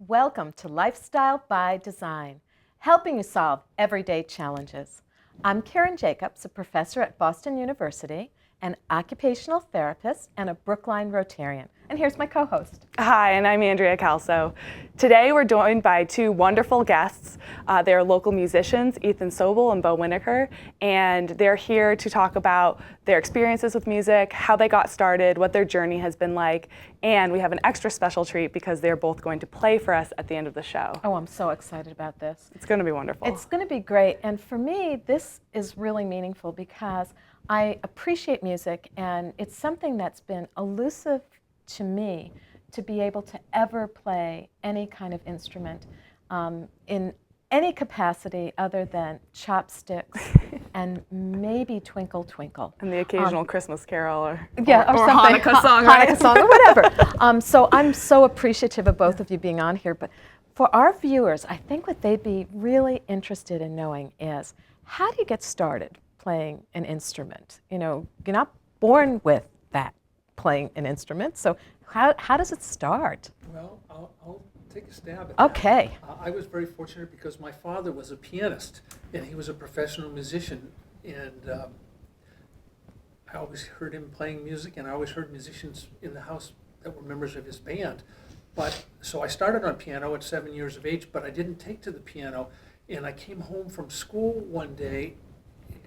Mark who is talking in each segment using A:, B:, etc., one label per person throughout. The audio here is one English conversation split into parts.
A: Welcome to Lifestyle by Design, helping you solve everyday challenges. I'm Karen Jacobs, a professor at Boston University, an occupational therapist, and a Brookline Rotarian. And here's my co-host.
B: Hi, and I'm Andrea Calso. Today we're joined by two wonderful guests. They're local musicians, Ethan Sobel and Winiker, and they're here to talk about their experiences with music, how they got started, what their journey has been like, and we have an extra special treat because they're both going to play for us at the end of the show.
A: Oh, I'm so excited about this.
B: It's going to be wonderful.
A: It's going to be great, and for me, this is really meaningful because I appreciate music, and it's something that's been elusive to me to be able to ever play any kind of instrument in any capacity other than chopsticks and maybe Twinkle Twinkle.
B: And the occasional Christmas carol or
A: something.
B: Hanukkah song, right?
A: Hanukkah song or whatever. So I'm so appreciative of both of you being on here. But for our viewers, I think what they'd be really interested in knowing is, how do you get started playing an instrument? You know, you're not born with that, playing an instrument. So how does it start?
C: Well, I'll take a stab at
A: Okay.
C: that. I was very fortunate because my father was a pianist and he was a professional musician, and I always heard him playing music, and I always heard musicians in the house that were members of his band. So I started on piano at 7 years of age, but I didn't take to the piano, and I came home from school one day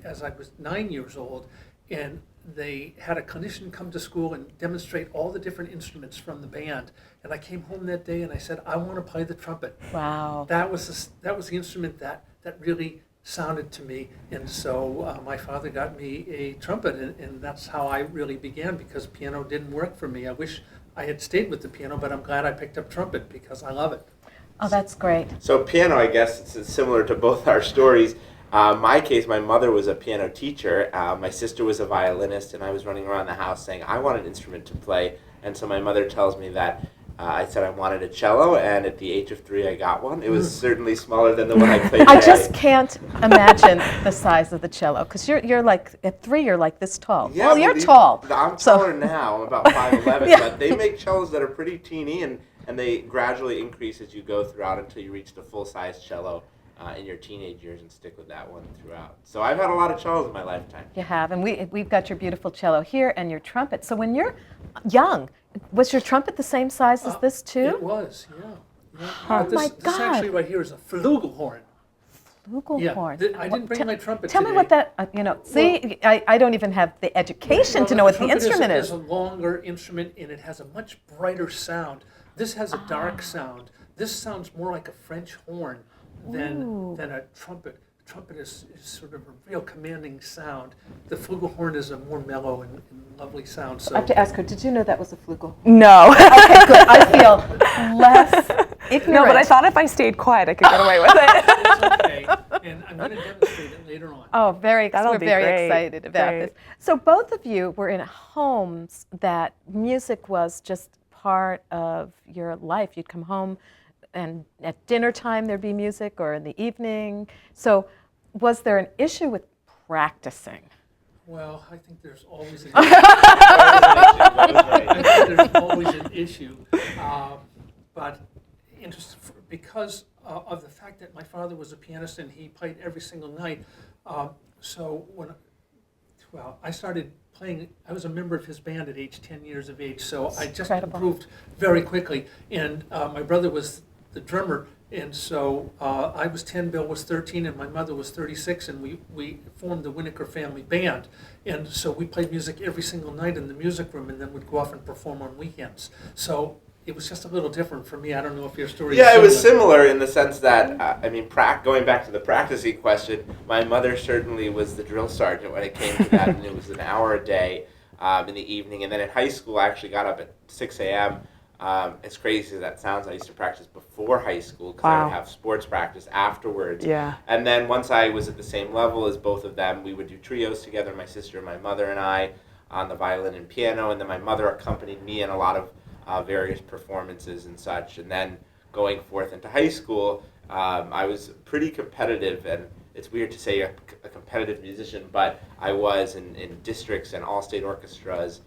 C: as I was 9 years old, and they had a clinician come to school and demonstrate all the different instruments from the band. And I came home that day and I said, I want to play the trumpet.
A: Wow.
C: That was the instrument that really sounded to me. And so my father got me a trumpet, and that's how I really began, because piano didn't work for me. I wish I had stayed with the piano, but I'm glad I picked up trumpet because I love it.
A: Oh, that's great.
D: So piano, I guess, it's similar to both our stories. My case, my mother was a piano teacher, my sister was a violinist, and I was running around the house saying I want an instrument to play. And so my mother tells me that I said I wanted a cello, and at the age of 3 I got one. It was certainly smaller than the one I played today.
A: I just can't imagine the size of the cello, because you're like, at 3 you're like this tall.
D: Yeah,
A: well, you're tall.
D: I'm taller now, I'm about 5'11",
A: Yeah.
D: but they make cellos that are pretty teeny, and they gradually increase as you go throughout until you reach the full-size cello in your teenage years, and stick with that one throughout. So I've had a lot of cellos in my lifetime.
A: You have, and we've got your beautiful cello here and your trumpet. So when you're young, was your trumpet the same size as this too?
C: It was, yeah.
A: Oh
C: This,
A: my
C: this
A: God.
C: actually right here is a flugelhorn.
A: Flugelhorn.
C: Yeah, I didn't bring my trumpet
A: Tell
C: today.
A: me what that, see, I don't even have the education to know what the
C: trumpet
A: instrument
C: is
A: is.
C: a longer instrument, and it has a much brighter sound. This has a dark sound. This sounds more like a French horn than a trumpet. The trumpet is sort of a real commanding sound. The flugelhorn is a more mellow and lovely sound. So
A: I have to ask her, did you know that was a flugelhorn?
B: No.
A: Okay, good. I feel less ignorant.
B: No, but I thought if I stayed quiet, I could get away with it.
C: it's okay, and I'm going to demonstrate it later on.
A: Oh,
B: That'll
A: we're
B: be
A: very
B: great.
A: excited about
B: Great.
A: this. So both of you were in homes that music was just part of your life. You'd come home, and at dinner time there'd be music, or in the evening. So was there an issue with practicing?
C: Well, I think there's always an issue. I think there's always an issue. But because of the fact that my father was a pianist and he played every single night, so I started playing. I was a member of his band at age 10 years of age, so I just
A: Incredible.
C: improved very quickly. And my brother was the drummer, and so I was 10, Bill was 13, and my mother was 36, and we formed the Winiker family band. And so we played music every single night in the music room, and then would go off and perform on weekends. So it was just a little different for me. I don't know if your story
D: Yeah,
C: is
D: it was similar in the sense that, going back to the practicing question, my mother certainly was the drill sergeant when it came to that, and it was an hour a day in the evening. And then in high school, I actually got up at 6 a.m. As crazy as that sounds, I used to practice before high school because I would have sports practice afterwards.
B: Yeah.
D: And then once I was at the same level as both of them, we would do trios together, my sister, my mother, and I, on the violin and piano. And then my mother accompanied me in a lot of various performances and such. And then going forth into high school, I was pretty competitive, and it's weird to say a competitive musician, but I was in districts and all-state orchestras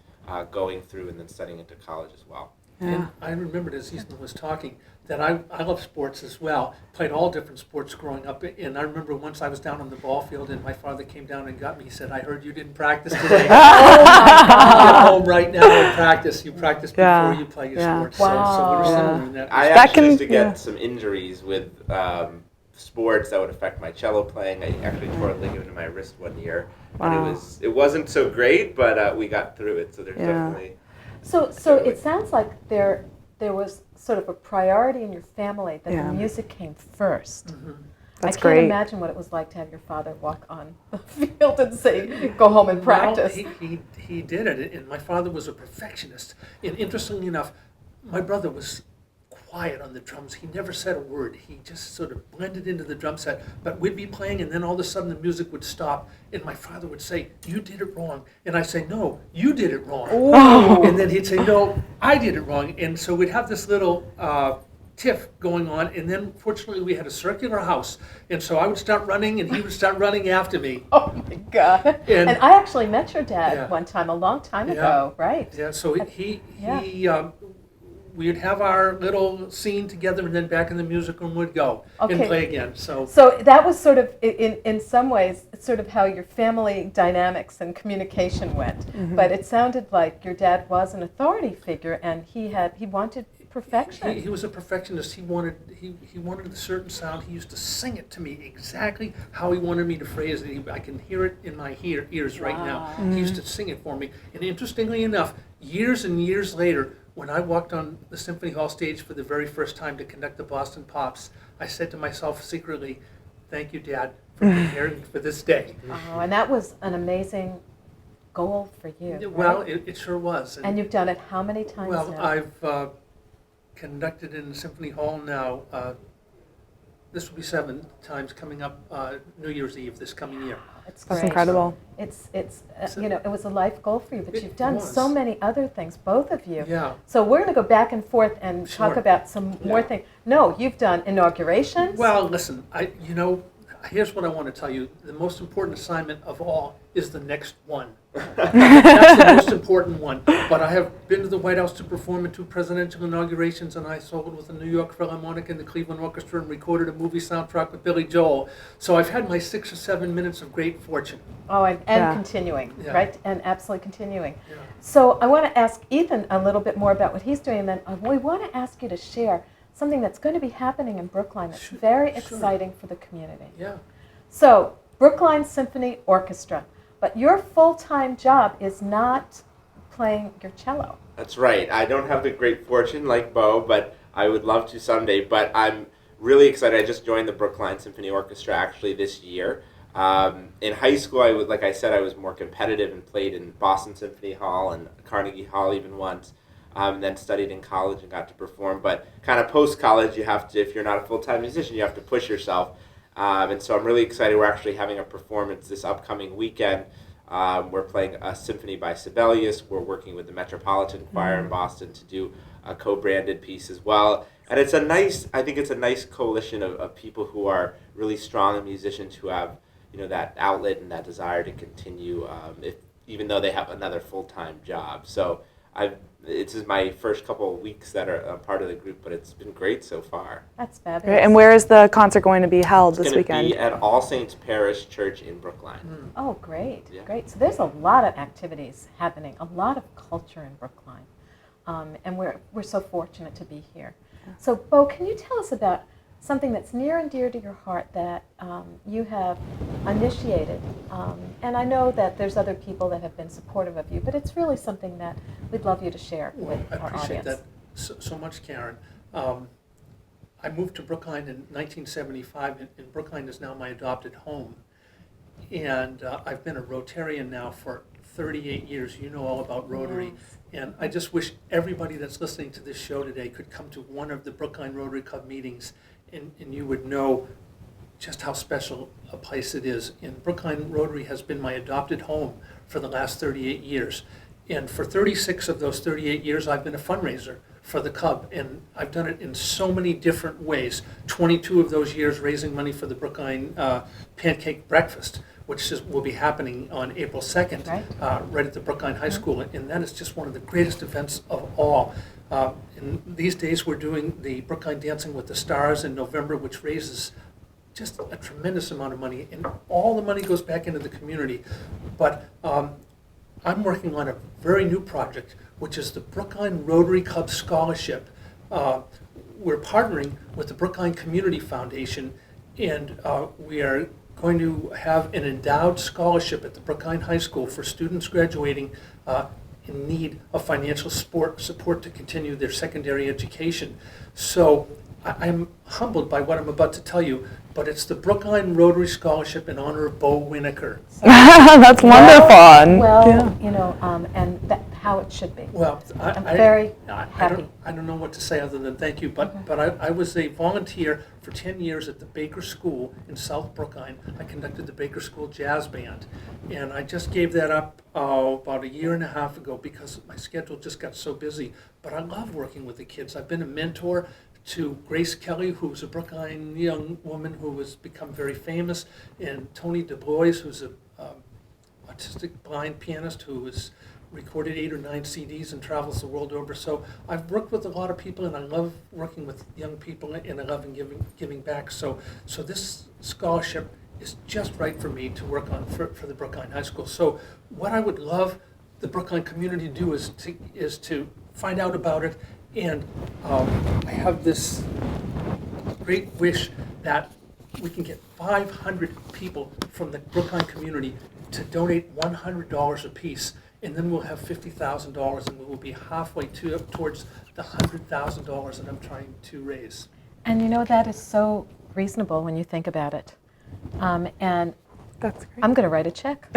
D: going through and then studying into college as well.
C: And I remembered as Ethan was talking that I love sports as well. Played all different sports growing up. And I remember once I was down on the ball field and my father came down and got me. He said, "I heard you didn't practice today. Get home right now and practice. You practice before you play your sports."
A: Wow.
C: So we were similar in that.
D: I
B: That
D: actually used to
B: can-
D: get some injuries with sports that would affect my cello playing. I actually tore a ligament in my wrist one year,
B: Wow.
D: and it wasn't so great, but we got through it. So there's definitely.
A: So it sounds like there was sort of a priority in your family that the music came first.
C: Mm-hmm.
B: That's
A: I can't
B: great.
A: imagine what it was like to have your father walk on the field and say, "Go home and practice."
C: Well, he did it, and my father was a perfectionist. And interestingly enough, my brother was quiet on the drums. He never said a word. He just sort of blended into the drum set. But we'd be playing, and then all of a sudden the music would stop, and my father would say, "You did it wrong." And I'd say, "No, you did it wrong." And then he'd say, "No, I did it wrong." And so we'd have this little tiff going on, and then fortunately we had a circular house, and so I would start running, and he would start running after me.
A: Oh my God!
C: And-
A: And I actually met your dad
C: Yeah.
A: one time, a long time
C: Yeah.
A: ago, right?
C: Yeah, so he
A: Yeah.
C: we'd have our little scene together, and then back in the music room we'd go and
A: Okay.
C: play again. So
A: So that was sort of, in some ways, sort of how your family dynamics and communication went. But it sounded like your dad was an authority figure, and he wanted perfection.
C: he was a perfectionist. He wanted a certain sound. He used to sing it to me exactly how he wanted me to phrase it. I can hear it in my ears right now. He used to sing it for me. And interestingly enough, years and years later, when I walked on the Symphony Hall stage for the very first time to conduct the Boston Pops, I said to myself secretly, "Thank you, Dad, for preparing me for this day."
A: Oh, and that was an amazing goal for you.
C: Well,
A: right?
C: it sure was.
A: And you've done it how many times
C: Well,
A: now?
C: I've conducted in the Symphony Hall now. This will be 7 times coming up New Year's Eve this coming year.
A: It's
B: That's
A: great.
B: incredible.
A: It's it was a life goal for you, but
C: It
A: you've done
C: was.
A: so many other things, both of you.
C: Yeah.
A: So we're going to go back and forth and talk
C: Sure.
A: about some more things. No, you've done inaugurations.
C: Well, listen, here's what I want to tell you. The most important assignment of all is the next one. That's the most important one. But I have been to the White House to perform in 2 presidential inaugurations, and I sold with the New York Philharmonic and the Cleveland Orchestra and recorded a movie soundtrack with Billy Joel. So I've had my 6 or 7 minutes of great fortune.
A: Oh, and
B: Yeah.
A: continuing,
C: Yeah.
A: right? And absolutely continuing.
C: Yeah.
A: So I want to ask Ethan a little bit more about what he's doing, and then we want to ask you to share something that's going to be happening in Brookline that's
C: Sure,
A: very
C: sure.
A: exciting for the community.
C: Yeah.
A: So, Brookline Symphony Orchestra, but your full-time job is not playing your cello.
D: That's right. I don't have the great fortune like Bo, but I would love to someday. But I'm really excited. I just joined the Brookline Symphony Orchestra actually this year. In high school, like I said, I was more competitive and played in Boston Symphony Hall and Carnegie Hall even once. Then studied in college and got to perform. But kind of post-college, you have to, if you're not a full-time musician, you have to push yourself. And so I'm really excited. We're actually having a performance this upcoming weekend. We're playing a symphony by Sobel. We're working with the Metropolitan Choir in Boston to do a co-branded piece as well. And it's I think it's a nice coalition of people who are really strong and musicians who have, that outlet and that desire to continue, even though they have another full-time job. So this is my first couple of weeks that are a part of the group, but it's been great so far.
A: That's fabulous.
B: Great. And where is the concert going to be held this
D: It's going to
B: weekend?
D: be at All Saints Parish Church in Brookline.
A: Oh, great,
D: Yeah.
A: great. So there's a lot of activities happening, a lot of culture in Brookline. And we're so fortunate to be here. So, Bo, can you tell us about something that's near and dear to your heart that you have initiated? And I know that there's other people that have been supportive of you, but it's really something that we'd love you to share
C: Well,
A: with
C: I
A: our
C: appreciate
A: audience.
C: that so much, Karen. I moved to Brookline in 1975, and Brookline is now my adopted home. And I've been a Rotarian now for 38 years. You know all about Rotary. And I just wish everybody that's listening to this show today could come to one of the Brookline Rotary Club meetings, and you would know just how special a place it is. And Brookline Rotary has been my adopted home for the last 38 years. And for 36 of those 38 years, I've been a fundraiser for the club, and I've done it in so many different ways. 22 of those years raising money for the Brookline Pancake Breakfast, which will be happening on April 2nd,
A: Right.
C: right at the Brookline High School, and that is just one of the greatest events of all. And these days we're doing the Brookline Dancing with the Stars in November, which raises just a tremendous amount of money, and all the money goes back into the community. But I'm working on a very new project, which is the Brookline Rotary Club Scholarship. We're partnering with the Brookline Community Foundation, and we are going to have an endowed scholarship at the Brookline High School for students graduating in need of financial support to continue their secondary education. So I'm humbled by what I'm about to tell you, but it's the Brookline Rotary Scholarship in honor of Bo Winiker.
B: That's wonderful.
A: Well,
B: Yeah.
A: you know, and that, how it should be.
C: Well,
A: I'm very
C: I
A: happy.
C: don't know what to say other than thank you, but I was a volunteer for 10 years at the Baker School in South Brookline. I conducted the Baker School Jazz Band, and I just gave that up about a year and a half ago because my schedule just got so busy. But I love working with the kids. I've been a mentor to Grace Kelly, who's a Brookline young woman who has become very famous, and Tony DuBois, who's a autistic blind pianist who has recorded 8 or 9 CDs and travels the world over. So I've worked with a lot of people, and I love working with young people, and I love giving back. So this scholarship is just right for me to work on for the Brookline High School. So what I would love the Brookline community to do is to find out about it. And I have this great wish that we can get 500 people from the Brookline community to donate $100 apiece, and then we'll have $50,000, and we will be halfway towards the $100,000 that I'm trying to raise.
A: And you know, that is so reasonable when you think about it. And
B: That's great.
A: I'm going to write a check.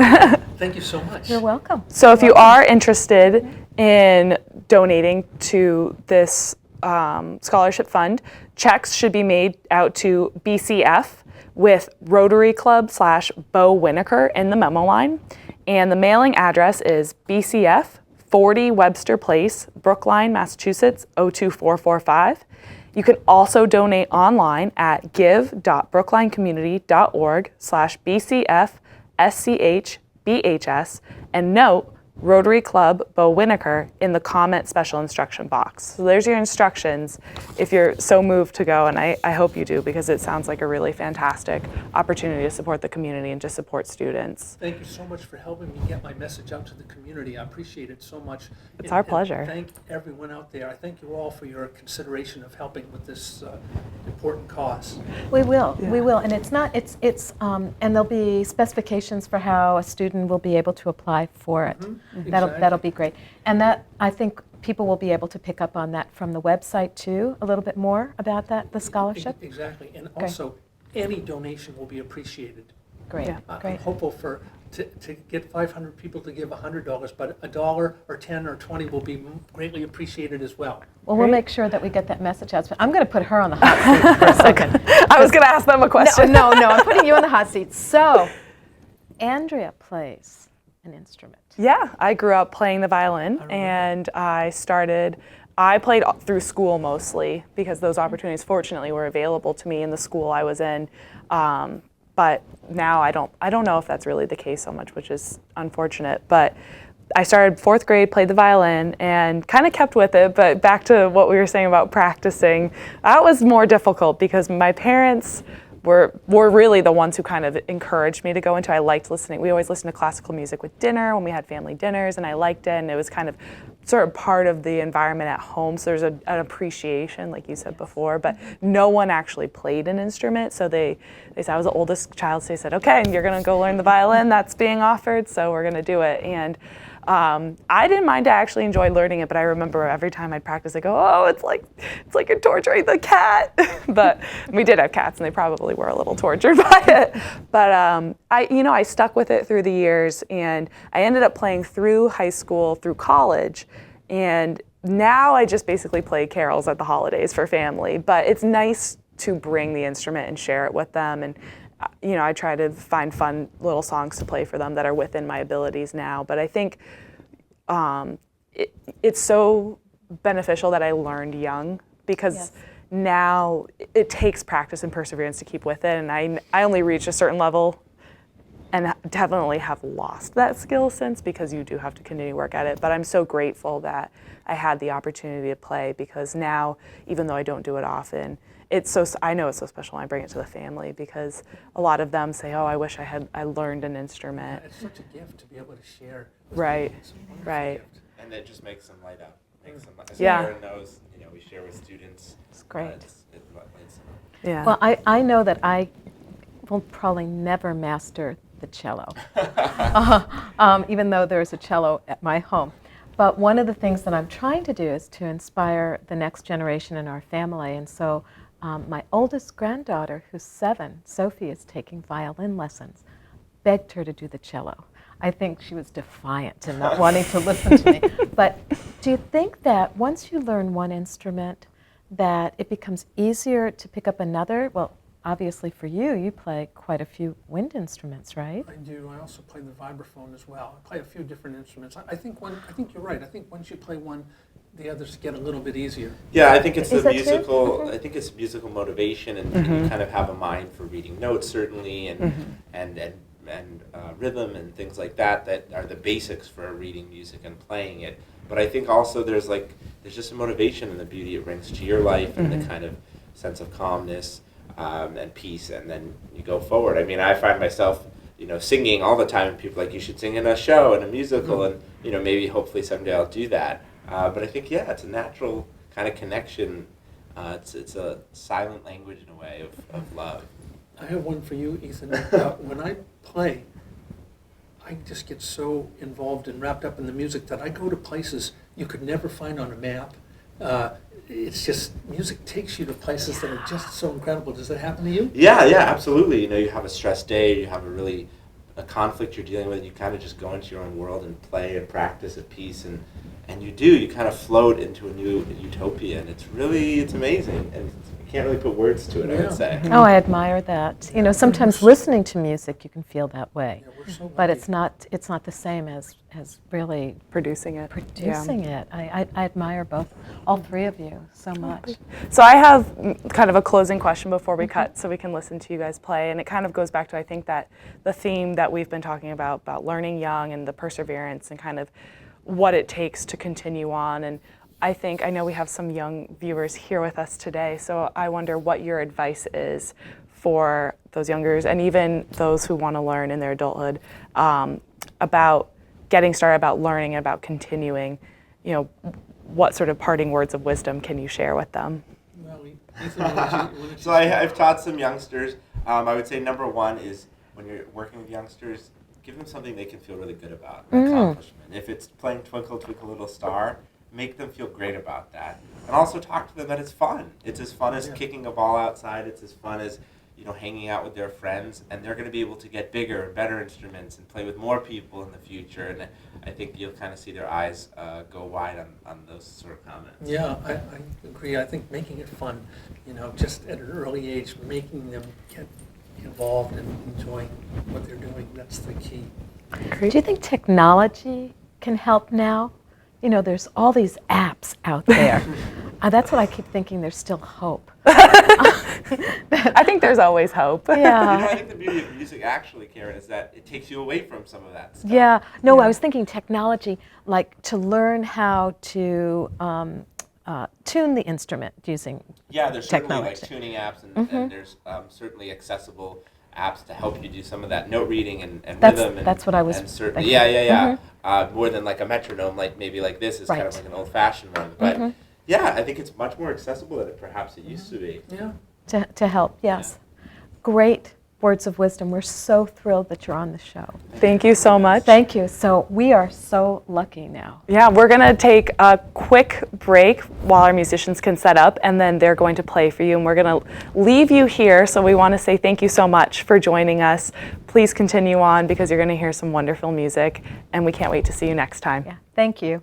C: Thank you so much.
A: You're welcome.
B: So if you are interested in donating to this scholarship fund, checks should be made out to BCF with Rotary Club / Bo Winiker in the memo line. And the mailing address is BCF 40 Webster Place, Brookline, Massachusetts 02445. You can also donate online at give.brooklinecommunity.org/BCF-SCH-BHS and note Rotary Club Bo Winiker in the comment special instruction box. So there's your instructions if you're so moved to go, and I hope you do, because it sounds like a really fantastic opportunity to support the community and to support students.
C: Thank you so much for helping me get my message out to the community. I appreciate it so much.
B: It's our pleasure.
C: And thank everyone out there. I thank you all for your consideration of helping with this important cause.
A: We will, we
B: Yeah.
A: will, and it's not, it's, and there'll be specifications for how a student will be able to apply for it. That'll
C: Exactly.
A: be great. And that, I think people will be able to pick up on that from the website too, a little bit more about that, the scholarship.
C: Exactly, and
A: Okay.
C: also, any donation will be appreciated.
A: Great,
B: Yeah.
C: I'm
A: great.
C: hopeful to get 500 people to give $100, but $1 or 10 or 20 will be greatly appreciated as well.
A: Well, we'll
B: Great.
A: make sure that we get that message out. I'm going to put her on the hot seat for a second.
B: I was going to ask them a question.
A: No, I'm putting you on the hot seat. So, Andrea plays an instrument.
B: Yeah, I grew up playing the violin,
C: remember.
B: and I played through school mostly because those opportunities fortunately were available to me in the school I was in. But now I don't know if that's really the case so much, which is unfortunate. But I started 4th grade, played the violin, and kind of kept with it. But back to what we were saying about practicing, that was more difficult because my parents were really the ones who kind of encouraged me to go into. I liked listening. We always listened to classical music with dinner when we had family dinners, and I liked it, and it was kind of sort of part of the environment at home. So there's an appreciation, like you said before, but no one actually played an instrument. So they said, I was the oldest child, so they said, okay, you're gonna go learn the violin, that's being offered, so we're gonna do it. And I didn't mind. I actually enjoyed learning it, but I remember every time I'd practice, I go, "Oh, it's like you're torturing the cat." But we did have cats, and they probably were a little tortured by it. But I stuck with it through the years, and I ended up playing through high school, through college, and now I just basically play carols at the holidays for family. But it's nice to bring the instrument and share it with them, and I try to find fun little songs to play for them that are within my abilities now. But I think it's so beneficial that I learned young, because
A: Yes.
B: now it takes practice and perseverance to keep with it. And I only reached a certain level and definitely have lost that skill since, because you do have to continue to work at it. But I'm so grateful that I had the opportunity to play, because now, even though I don't do it often, I know it's so special when I bring it to the family, because a lot of them say, oh, I wish I learned an instrument.
C: It's such a gift to be able to share.
B: Right,
C: It's a wonderful
B: right.
C: gift.
D: And it just makes them light up. As
B: Yeah.
D: Karen knows, we share with students.
A: It's great.
D: It lights them up.
B: Yeah.
A: Well, I know that I will probably never master the cello, even though there's a cello at my home. But one of the things that I'm trying to do is to inspire the next generation in our family. And so my oldest granddaughter, who's 7, Sophie, is taking violin lessons, begged her to do the cello. I think she was defiant and not wanting to listen to me. But do you think that once you learn one instrument, that it becomes easier to pick up another? Well, obviously for you, you play quite a few wind instruments, right?
C: I do. I also play the vibraphone as well. I play a few different instruments. I think you're right. I think once you play one, the others get a little bit easier.
D: Yeah, I think it's
A: Is
D: the
A: that true?
D: musical.
A: Mhm.
D: I think it's musical motivation, and you kind of have a mind for reading notes, certainly, and rhythm and things like that. That are the basics for reading music and playing it. But I think also there's just a motivation and the beauty it brings to your life, and the kind of sense of calmness and peace, and then you go forward. I mean, I find myself, singing all the time, and people are like, you should sing in a show, in a musical, and maybe hopefully someday I'll do that. But I think, it's a natural kind of connection. It's a silent language in a way of love.
C: I have one for you, Ethan. When I play, I just get so involved and wrapped up in the music that I go to places you could never find on a map. It's just, music takes you to places that are just so incredible. Does that happen to you?
D: Yeah, absolutely. You have a stressed day, you have a conflict you're dealing with, you kind of just go into your own world and play and practice at peace, and you kind of float into a new utopia, and it's amazing, and you can't really put words to it, I would say.
A: Oh, I admire that. Sometimes listening to music, you can feel that way.
C: Yeah, we're so
A: But
C: lucky.
A: it's not the same as really
B: Producing it.
A: producing it. I admire all three of you so much.
B: So I have kind of a closing question before we cut, so we can listen to you guys play. And it kind of goes back to, I think, that the theme that we've been talking about learning young and the perseverance and kind of what it takes to continue on. And I know we have some young viewers here with us today, so I wonder what your advice is for those youngers and even those who want to learn in their adulthood about getting started, about learning, about continuing. What sort of parting words of wisdom can you share with them?
C: Well, Ethan, why don't you
D: So I've taught some youngsters. I would say number one is when you're working with youngsters, give them something they can feel really good about, an accomplishment. If it's playing Twinkle, Twinkle, Little Star, make them feel great about that. And also talk to them that it's fun. It's as fun as kicking a ball outside. It's as fun as hanging out with their friends. And they're going to be able to get bigger and better instruments and play with more people in the future. And I think you'll kind of see their eyes go wide on those sort of comments.
C: Yeah, I agree. I think making it fun, just at an early age, making them get involved and enjoying what they're doing, that's the key.
A: Do you think technology can help now? There's all these apps out there. That's what I keep thinking, there's still hope.
B: I think there's always hope.
A: Yeah.
D: I think the beauty of music, actually, Karen, is that it takes you away from some of that stuff.
A: Yeah. No, I was thinking technology, like to learn how to tune the instrument using
D: Yeah, there's certainly
A: technology.
D: tuning apps, and there's certainly accessible apps to help you do some of that note reading and rhythm.
A: That's what I was
D: and certainly,
A: thinking.
D: more than like a metronome, maybe like this is kind of
A: Right.
D: like an old-fashioned one. But yeah, I think it's much more accessible than perhaps it used to be.
C: Yeah.
A: To help, yes. Great words of wisdom. We're so thrilled that you're on the show.
B: Thank you so much.
A: Thank you. So we are so lucky now.
B: Yeah, we're going to take a quick break while our musicians can set up, and then they're going to play for you, and we're going to leave you here. So we want to say thank you so much for joining us. Please continue on, because you're going to hear some wonderful music, and we can't wait to see you next time.
A: Yeah. Thank you.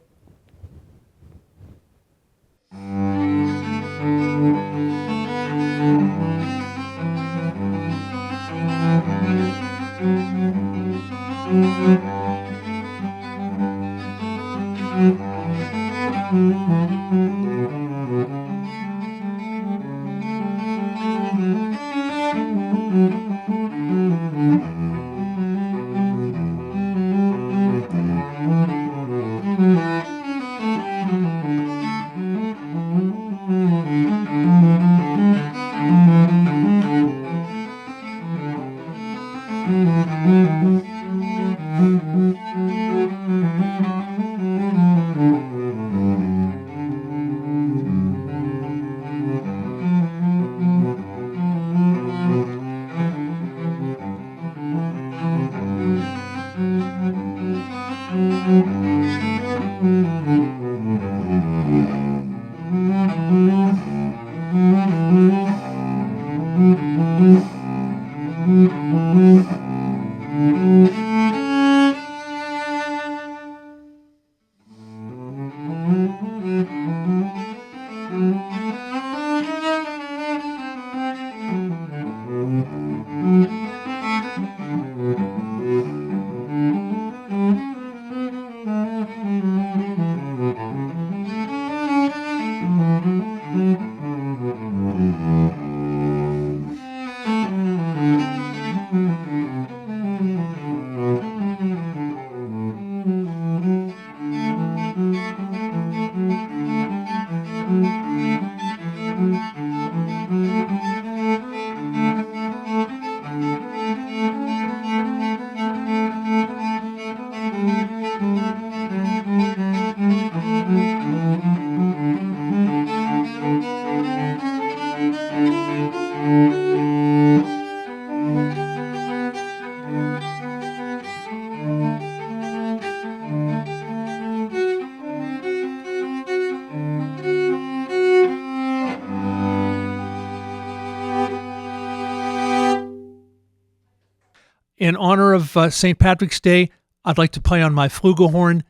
E: In honor of St. Patrick's Day, I'd like to play on my flugelhorn,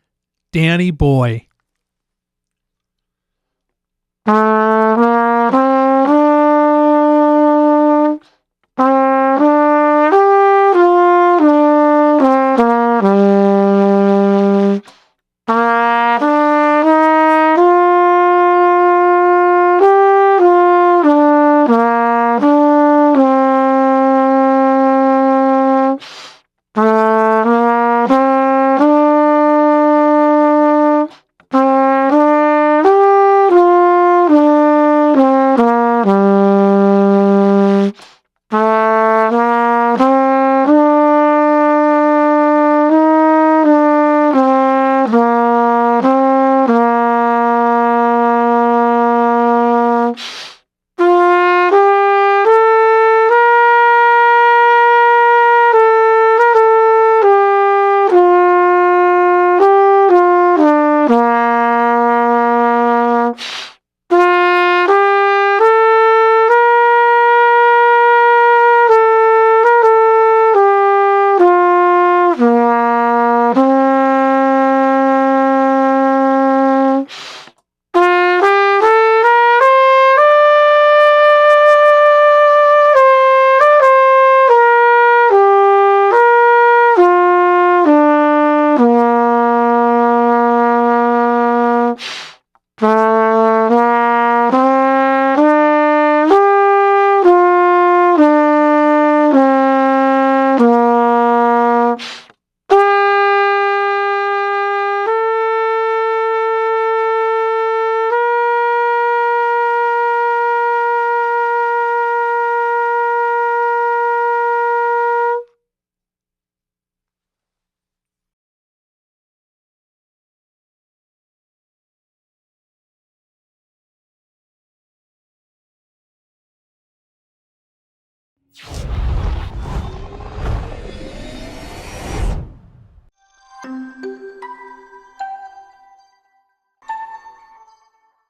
E: Danny Boy.